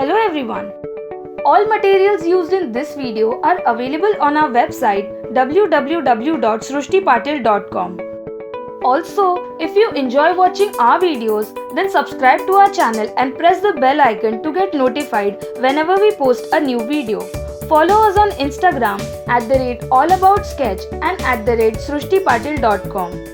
Hello everyone. All materials used in this video are available on our website www.srushti.patil.sp. Also, if you enjoy watching our videos, then subscribe to our channel and press the bell icon to get notified whenever we post a new video. Follow us on Instagram @allaboutssketch and @srushtipatil.com.